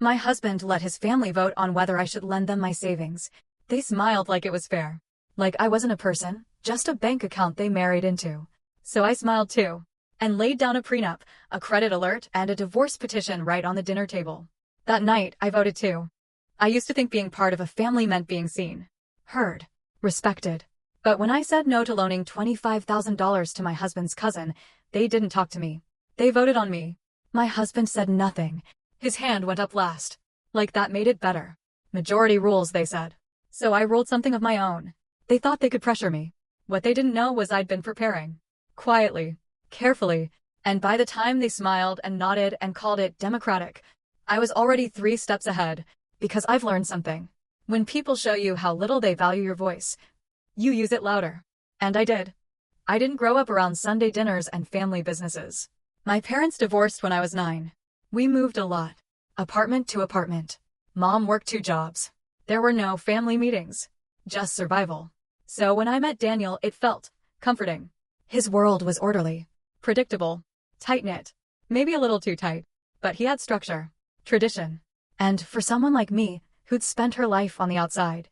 My husband let his family vote on whether I should lend them my savings. They smiled like it was fair. Like I wasn't a person, just a bank account they married into. So I smiled too, and laid down a prenup, a credit alert, and a divorce petition right on the dinner table. That night, I voted too. I used to think being part of a family meant being seen, heard, respected. But when I said no to loaning $25,000 to my husband's cousin, they didn't talk to me. They voted on me. My husband said nothing. His hand went up last. Like that made it better. Majority rules, they said. So I ruled something of my own. They thought they could pressure me. What they didn't know was I'd been preparing. Quietly, carefully, and by the time they smiled and nodded and called it democratic, I was already 3 steps ahead, because I've learned something. When people show you how little they value your voice, you use it louder. And I did. I didn't grow up around Sunday dinners and family businesses. My parents divorced when I was 9. We moved a lot. Apartment to apartment. Mom worked 2 jobs. There were no family meetings. Just survival. So when I met Daniel, it felt comforting. His world was orderly, predictable, tight-knit, maybe a little too tight, but he had structure, tradition. And for someone like me, who'd spent her life on the outside,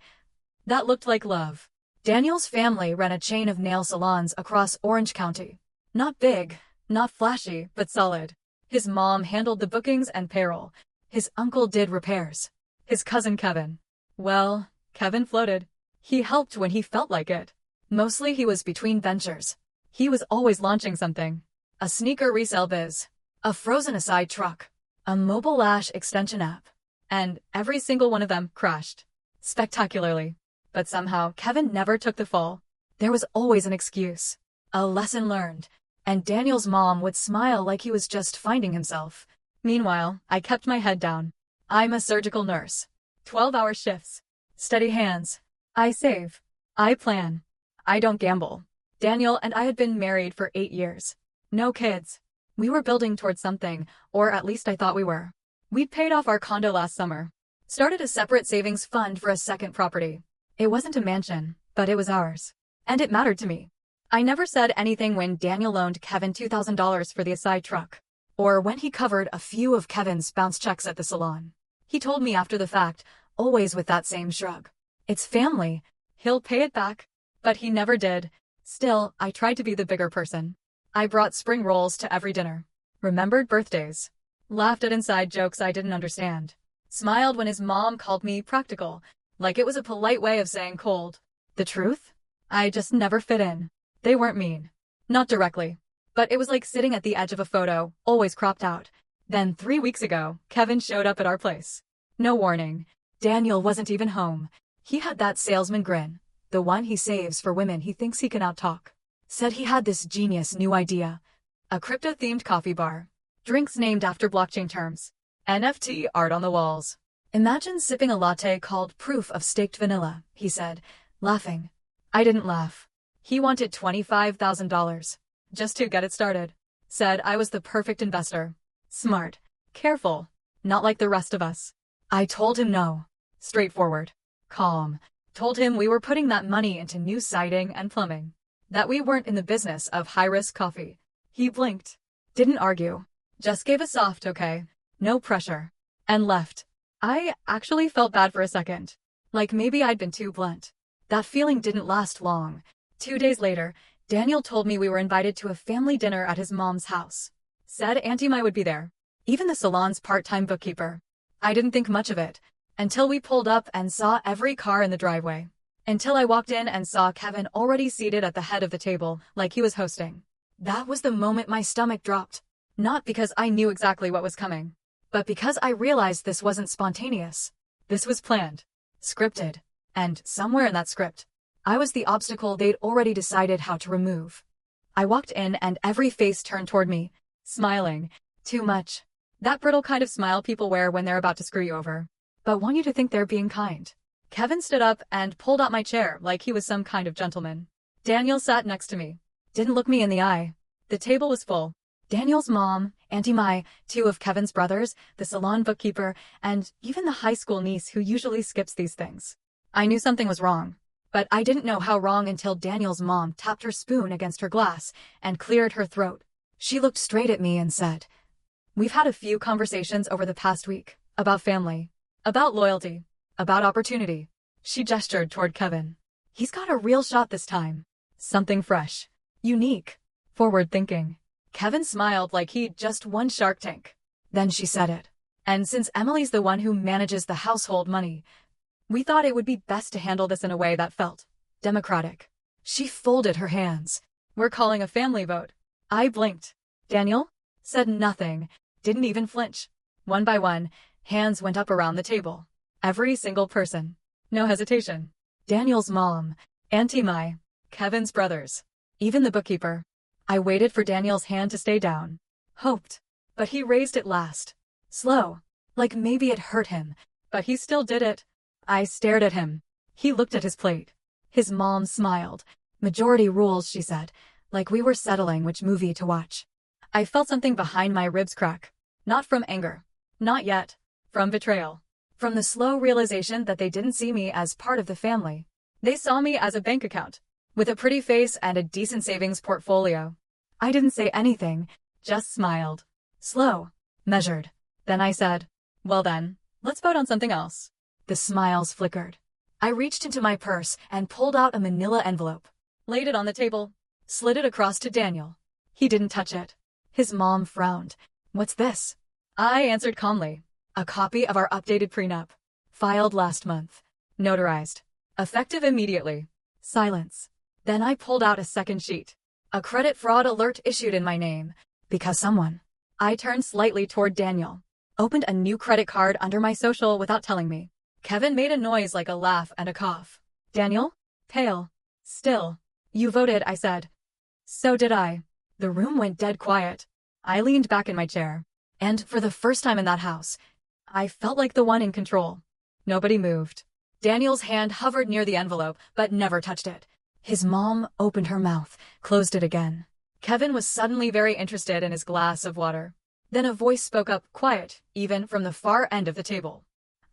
that looked like love. Daniel's family ran a chain of nail salons across Orange County. Not big, not flashy, but solid. His mom handled the bookings and payroll. His uncle did repairs. His cousin Kevin. Well, Kevin floated. He helped when he felt like it. Mostly he was between ventures. He was always launching something. A sneaker resale biz. A frozen aside truck. A mobile lash extension app. And every single one of them crashed. Spectacularly. But somehow Kevin never took the fall. There was always an excuse. A lesson learned. And Daniel's mom would smile like he was just finding himself. Meanwhile, I kept my head down. I'm a surgical nurse. 12-hour shifts. Steady hands. I save. I plan. I don't gamble. Daniel and I had been married for 8 years. No kids. We were building towards something, or at least I thought we were. We'd paid off our condo last summer. Started a separate savings fund for a second property. It wasn't a mansion, but it was ours. And it mattered to me. I never said anything when Daniel loaned Kevin $2,000 for the aside truck, or when he covered a few of Kevin's bounce checks at the salon. He told me after the fact, always with that same shrug. It's family. He'll pay it back. But he never did. Still, I tried to be the bigger person. I brought spring rolls to every dinner. Remembered birthdays. Laughed at inside jokes I didn't understand. Smiled when his mom called me practical, like it was a polite way of saying cold. The truth? I just never fit in. They weren't mean. Not directly. But it was like sitting at the edge of a photo, always cropped out. Then 3 weeks ago, Kevin showed up at our place. No warning. Daniel wasn't even home. He had that salesman grin. The one he saves for women he thinks he can outtalk. Said he had this genius new idea. A crypto-themed coffee bar. Drinks named after blockchain terms. NFT art on the walls. Imagine sipping a latte called Proof of Staked Vanilla, he said, laughing. I didn't laugh. He wanted $25,000. Just to get it started. Said I was the perfect investor. Smart. Careful. Not like the rest of us. I told him no. Straightforward. Calm. Told him we were putting that money into new siding and plumbing. That we weren't in the business of high-risk coffee. He blinked. Didn't argue. Just gave a soft okay. No pressure. And left. I actually felt bad for a second. Like maybe I'd been too blunt. That feeling didn't last long. 2 days later, Daniel told me we were invited to a family dinner at his mom's house. Said Auntie Mai would be there. Even the salon's part-time bookkeeper. I didn't think much of it. Until we pulled up and saw every car in the driveway. Until I walked in and saw Kevin already seated at the head of the table, like he was hosting. That was the moment my stomach dropped. Not because I knew exactly what was coming, but because I realized this wasn't spontaneous. This was planned. Scripted. And somewhere in that script, I was the obstacle they'd already decided how to remove. I walked in and every face turned toward me, smiling. Too much. That brittle kind of smile people wear when they're about to screw you over, but want you to think they're being kind. Kevin stood up and pulled out my chair like he was some kind of gentleman. Daniel sat next to me. Didn't look me in the eye. The table was full. Daniel's mom, Auntie Mai, 2 of Kevin's brothers, the salon bookkeeper, and even the high school niece who usually skips these things. I knew something was wrong, but I didn't know how wrong until Daniel's mom tapped her spoon against her glass and cleared her throat. She looked straight at me and said, "We've had a few conversations over the past week About family. About loyalty. About opportunity. She gestured toward Kevin. He's got a real shot this time. Something fresh. Unique. Forward-thinking. Kevin smiled like he'd just won Shark Tank. Then she said it. And since Emily's the one who manages the household money, we thought it would be best to handle this in a way that felt democratic. She folded her hands. We're calling a family vote. I blinked. Daniel? Said nothing. Didn't even flinch. One by one, hands went up around the table. Every single person. No hesitation. Daniel's mom. Auntie Mai. Kevin's brothers. Even the bookkeeper. I waited for Daniel's hand to stay down. Hoped. But he raised it last. Slow. Like maybe it hurt him. But he still did it. I stared at him. He looked at his plate. His mom smiled. Majority rules, she said, like we were settling which movie to watch. I felt something behind my ribs crack. Not from anger. Not yet. From betrayal. From the slow realization that they didn't see me as part of the family. They saw me as a bank account. With a pretty face and a decent savings portfolio. I didn't say anything. Just smiled. Slow. Measured. Then I said, well then, let's vote on something else. The smiles flickered. I reached into my purse and pulled out a manila envelope. Laid it on the table. Slid it across to Daniel. He didn't touch it. His mom frowned. What's this? I answered calmly. A copy of our updated prenup. Filed last month. Notarized. Effective immediately. Silence. Then I pulled out a second sheet. A credit fraud alert issued in my name. Because someone. I turned slightly toward Daniel. Opened a new credit card under my social without telling me. Kevin made a noise like a laugh and a cough. Daniel? Pale. Still. You voted, I said. So did I. The room went dead quiet. I leaned back in my chair. And for the first time in that house, I felt like the one in control. Nobody moved. Daniel's hand hovered near the envelope, but never touched it. His mom opened her mouth, closed it again. Kevin was suddenly very interested in his glass of water. Then a voice spoke up, quiet, even from the far end of the table.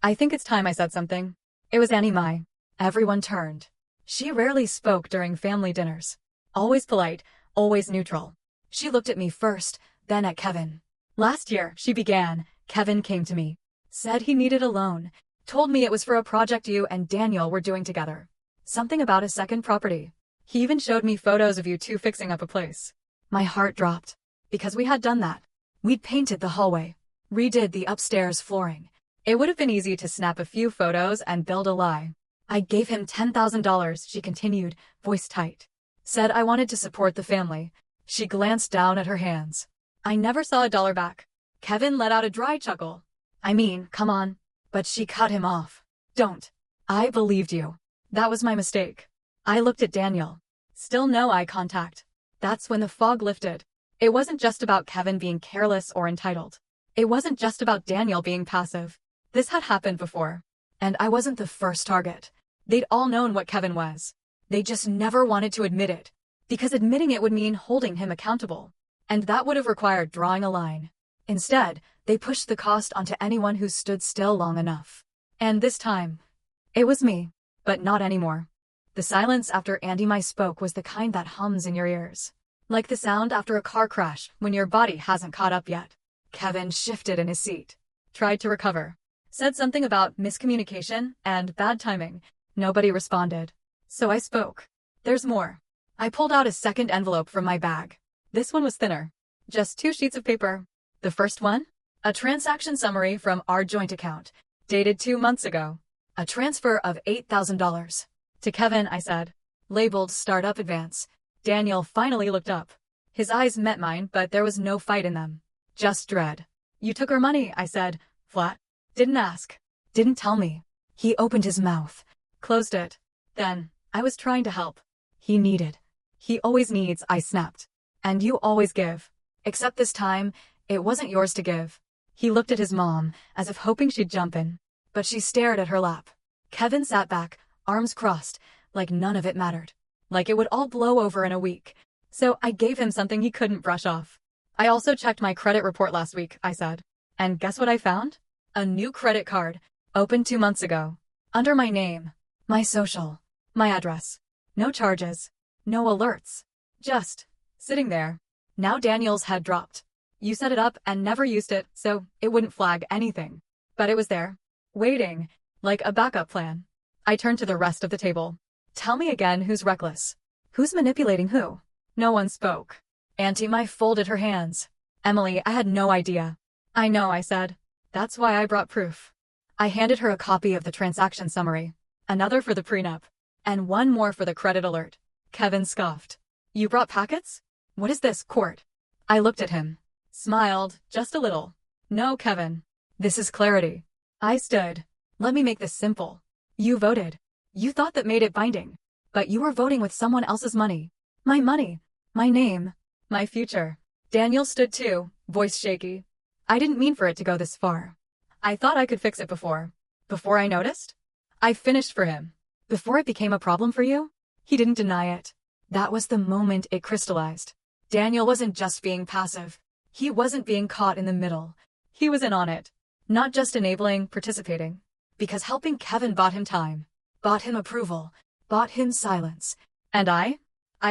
I think it's time I said something. It was Auntie Mai. Everyone turned. She rarely spoke during family dinners. Always polite, always neutral. She looked at me first, then at Kevin. Last year, she began, Kevin came to me. Said he needed a loan. Told me it was for a project you and Daniel were doing together. Something about a second property. He even showed me photos of you two fixing up a place. My heart dropped. Because we had done that. We'd painted the hallway. Redid the upstairs flooring. It would have been easy to snap a few photos and build a lie. I gave him $10,000, she continued, voice tight. Said I wanted to support the family. She glanced down at her hands. I never saw a dollar back. Kevin let out a dry chuckle. I mean, come on. But she cut him off. Don't. I believed you. That was my mistake. I looked at Daniel. Still no eye contact. That's when the fog lifted. It wasn't just about Kevin being careless or entitled. It wasn't just about Daniel being passive. This had happened before. And I wasn't the first target. They'd all known what Kevin was. They just never wanted to admit it. Because admitting it would mean holding him accountable. And that would have required drawing a line. Instead, they pushed the cost onto anyone who stood still long enough. And this time, it was me. But not anymore. The silence after Auntie Mai spoke was the kind that hums in your ears. Like the sound after a car crash when your body hasn't caught up yet. Kevin shifted in his seat. Tried to recover. Said something about miscommunication and bad timing. Nobody responded. So I spoke. There's more. I pulled out a second envelope from my bag. This one was thinner. Just 2 sheets of paper. The first one? A transaction summary from our joint account. Dated 2 months ago. A transfer of $8,000. To Kevin, I said. Labeled Startup Advance. Daniel finally looked up. His eyes met mine, but there was no fight in them. Just dread. You took our money, I said. Flat. Didn't ask. Didn't tell me. He opened his mouth. Closed it. Then, I was trying to help. He needed. He always needs, I snapped. And you always give. Except this time, it wasn't yours to give. He looked at his mom, as if hoping she'd jump in. But she stared at her lap. Kevin sat back, arms crossed, like none of it mattered. Like it would all blow over in a week. So I gave him something he couldn't brush off. I also checked my credit report last week, I said. And guess what I found? A new credit card. Opened 2 months ago. Under my name. My social. My address. No charges. No alerts. Just sitting there. Now Daniel's had dropped. You set it up and never used it, so it wouldn't flag anything. But it was there, waiting, like a backup plan. I turned to the rest of the table. Tell me again who's reckless. Who's manipulating who? No one spoke. Auntie Mai folded her hands. Emily, I had no idea. I know, I said. That's why I brought proof. I handed her a copy of the transaction summary, another for the prenup, and one more for the credit alert. Kevin scoffed. You brought packets? What is this, court? I looked at him, smiled, just a little. No, Kevin. This is clarity. I stood. Let me make this simple. You voted. You thought that made it binding. But you were voting with someone else's money. My money. My name. My future. Daniel stood too, voice shaky. I didn't mean for it to go this far. I thought I could fix it before. Before I noticed? I finished for him. Before it became a problem for you? He didn't deny it. That was the moment it crystallized. Daniel wasn't just being passive. He wasn't being caught in the middle. He was in on it. Not just enabling, participating. Because helping Kevin bought him time. Bought him approval. Bought him silence. And I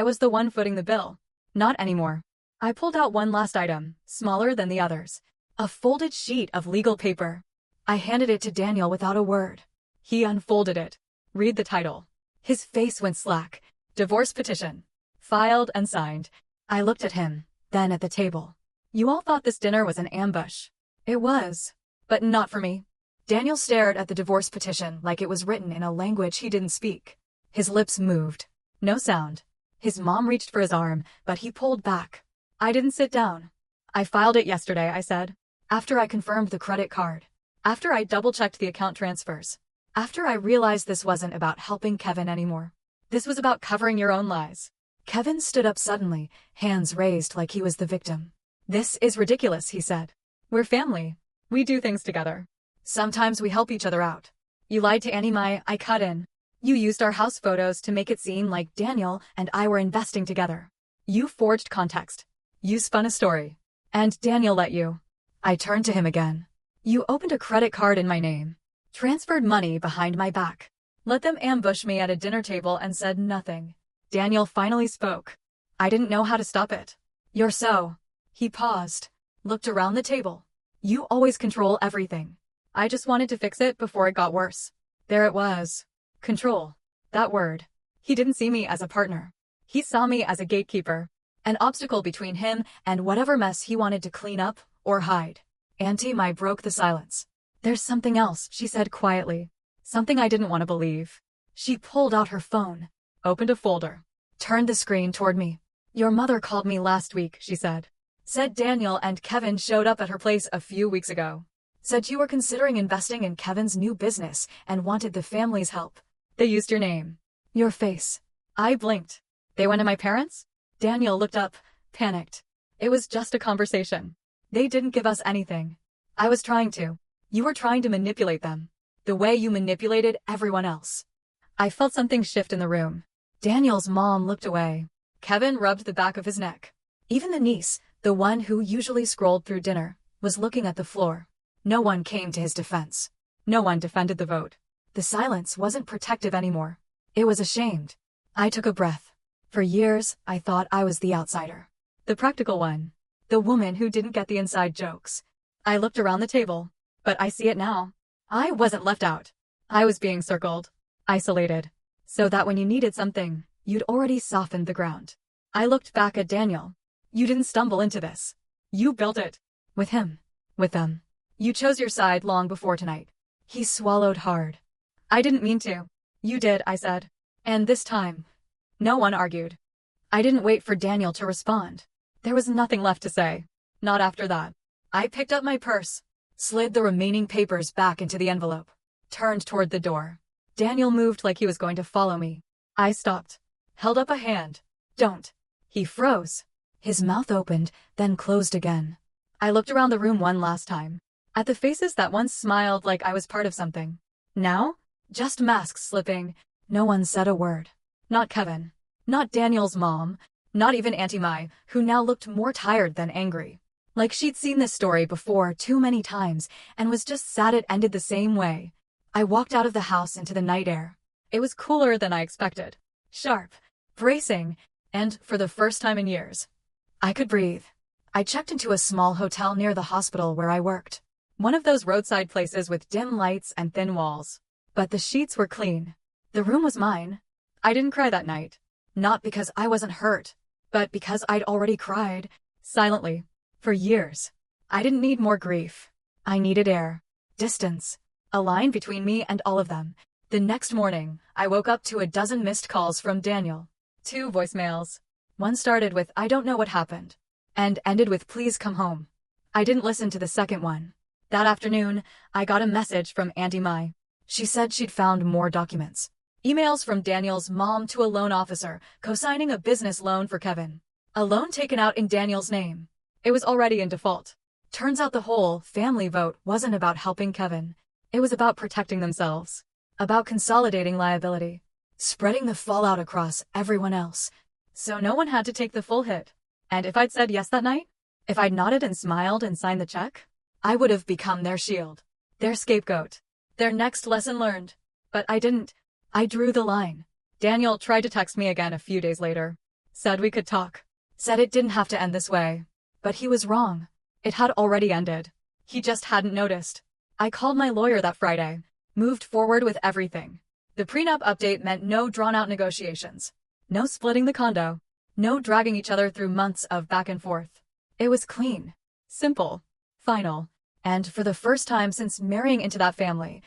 was the one footing the bill. Not anymore. I pulled out one last item, smaller than the others. A folded sheet of legal paper. I handed it to Daniel without a word. He unfolded it. Read the title. His face went slack. Divorce petition. Filed and signed. I looked at him, then at the table. You all thought this dinner was an ambush. It was. But not for me. Daniel stared at the divorce petition like it was written in a language he didn't speak. His lips moved. No sound. His mom reached for his arm, but he pulled back. I didn't sit down. I filed it yesterday, I said. After I confirmed the credit card. After I double-checked the account transfers. After I realized this wasn't about helping Kevin anymore. This was about covering your own lies. Kevin stood up suddenly, hands raised like he was the victim. This is ridiculous, he said. We're family. We do things together. Sometimes we help each other out. You lied to Auntie Mai, I cut in. You used our house photos to make it seem like Daniel and I were investing together. You forged context. You spun a story. And Daniel let you. I turned to him again. You opened a credit card in my name. Transferred money behind my back. Let them ambush me at a dinner table and said nothing. Daniel finally spoke. I didn't know how to stop it. You're so. He paused. Looked around the table. You always control everything. I just wanted to fix it before it got worse. There it was. Control. That word. He didn't see me as a partner. He saw me as a gatekeeper. An obstacle between him and whatever mess he wanted to clean up or hide. Auntie Mai broke the silence. There's something else, she said quietly. Something I didn't want to believe. She pulled out her phone. Opened a folder. Turned the screen toward me. Your mother called me last week, she said. Said Daniel and Kevin showed up at her place a few weeks ago. Said you were considering investing in Kevin's new business and wanted the family's help. They used your name. Your face. I blinked. They went to my parents? Daniel looked up, panicked. It was just a conversation. They didn't give us anything. I was trying to. You were trying to manipulate them. The way you manipulated everyone else. I felt something shift in the room. Daniel's mom looked away. Kevin rubbed the back of his neck. Even the niece, the one who usually scrolled through dinner, was looking at the floor. No one came to his defense. No one defended the vote. The silence wasn't protective anymore. It was ashamed. I took a breath. For years, I thought I was the outsider. The practical one. The woman who didn't get the inside jokes. I looked around the table. But I see it now. I wasn't left out. I was being circled. Isolated. So that when you needed something, you'd already softened the ground. I looked back at Daniel. You didn't stumble into this. You built it. With him. With them. You chose your side long before tonight. He swallowed hard. I didn't mean to. You did, I said. And this time, no one argued. I didn't wait for Daniel to respond. There was nothing left to say. Not after that. I picked up my purse, slid the remaining papers back into the envelope, turned toward the door. Daniel moved like he was going to follow me. I stopped, held up a hand. Don't. He froze. His mouth opened, then closed again. I looked around the room one last time, at the faces that once smiled like I was part of something. Now, just masks slipping. No one said a word. Not Kevin. Not Daniel's mom. Not even Auntie Mai, who now looked more tired than angry. Like she'd seen this story before too many times and was just sad it ended the same way. I walked out of the house into the night air. It was cooler than I expected. Sharp. Bracing. And, for the first time in years, I could breathe. I checked into a small hotel near the hospital where I worked. One of those roadside places with dim lights and thin walls. But the sheets were clean. The room was mine. I didn't cry that night. Not because I wasn't hurt, but because I'd already cried, silently, for years. I didn't need more grief. I needed air, distance, a line between me and all of them. The next morning, I woke up to a dozen missed calls from Daniel. 2 voicemails. One started with "I don't know what happened," and ended with "Please come home." I didn't listen to the second one. That afternoon, I got a message from Auntie Mai. She said she'd found more documents. Emails from Daniel's mom to a loan officer, co-signing a business loan for Kevin. A loan taken out in Daniel's name. It was already in default. Turns out the whole family vote wasn't about helping Kevin. It was about protecting themselves. About consolidating liability. Spreading the fallout across everyone else. So no one had to take the full hit. And if I'd said yes that night, if I'd nodded and smiled and signed the check, I would have become their shield. Their scapegoat. Their next lesson learned. But I didn't. I drew the line. Daniel tried to text me again a few days later. Said we could talk. Said it didn't have to end this way. But he was wrong. It had already ended. He just hadn't noticed. I called my lawyer that Friday. Moved forward with everything. The prenup update meant no drawn-out negotiations. No splitting the condo. No dragging each other through months of back and forth. It was clean. Simple. Final. And for the first time since marrying into that family,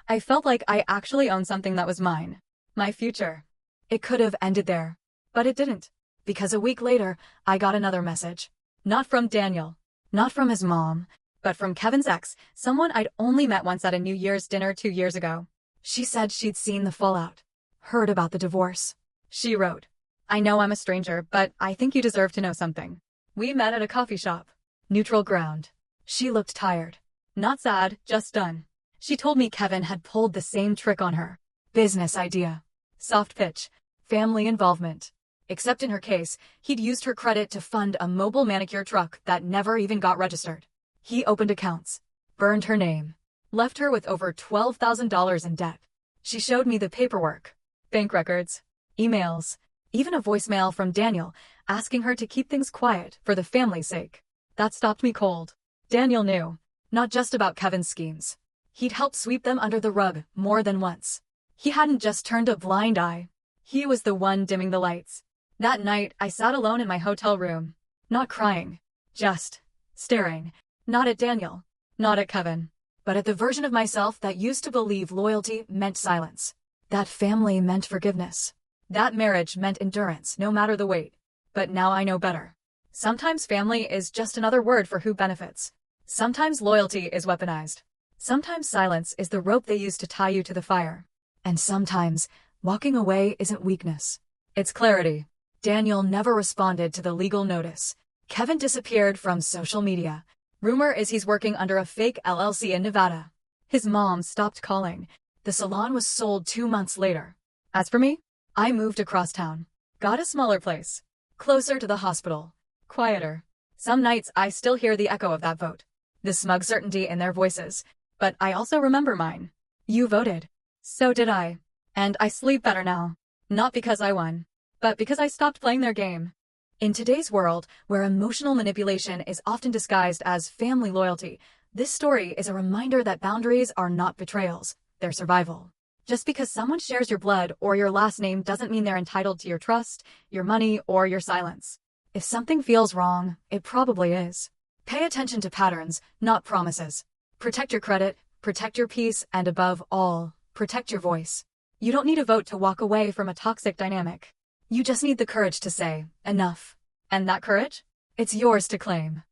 I felt like I actually owned something that was mine. My future. It could have ended there. But it didn't. Because a week later, I got another message. Not from Daniel. Not from his mom. But from Kevin's ex, someone I'd only met once at a New Year's dinner 2 years ago. She said she'd seen the fallout. Heard about the divorce. She wrote, "I know I'm a stranger, but I think you deserve to know something. We met at a coffee shop. Neutral ground." She looked tired. Not sad, just done. She told me Kevin had pulled the same trick on her. Business idea. Soft pitch. Family involvement. Except in her case, he'd used her credit to fund a mobile manicure truck that never even got registered. He opened accounts. Burned her name. Left her with over $12,000 in debt. She showed me the paperwork. Bank records. Emails. Even a voicemail from Daniel asking her to keep things quiet for the family's sake. That stopped me cold. Daniel knew. Not just about Kevin's schemes. He'd helped sweep them under the rug more than once. He hadn't just turned a blind eye. He was the one dimming the lights. That night, I sat alone in my hotel room. Not crying. Just staring. Not at Daniel. Not at Kevin. But at the version of myself that used to believe loyalty meant silence. That family meant forgiveness. That marriage meant endurance, no matter the weight. But now I know better. Sometimes family is just another word for who benefits. Sometimes loyalty is weaponized. Sometimes silence is the rope they use to tie you to the fire. And sometimes, walking away isn't weakness. It's clarity. Daniel never responded to the legal notice. Kevin disappeared from social media. Rumor is he's working under a fake LLC in Nevada. His mom stopped calling. The salon was sold 2 months later. As for me, I moved across town. Got a smaller place. Closer to the hospital. Quieter. Some nights I still hear the echo of that vote. The smug certainty in their voices. But I also remember mine. You voted. So did I. And I sleep better now. Not because I won, but because I stopped playing their game. In today's world, where emotional manipulation is often disguised as family loyalty, this story is a reminder that boundaries are not betrayals, they're survival. Just because someone shares your blood or your last name doesn't mean they're entitled to your trust, your money, or your silence. If something feels wrong, it probably is. Pay attention to patterns, not promises. Protect your credit, protect your peace, and above all, protect your voice. You don't need a vote to walk away from a toxic dynamic. You just need the courage to say, enough. And that courage? It's yours to claim.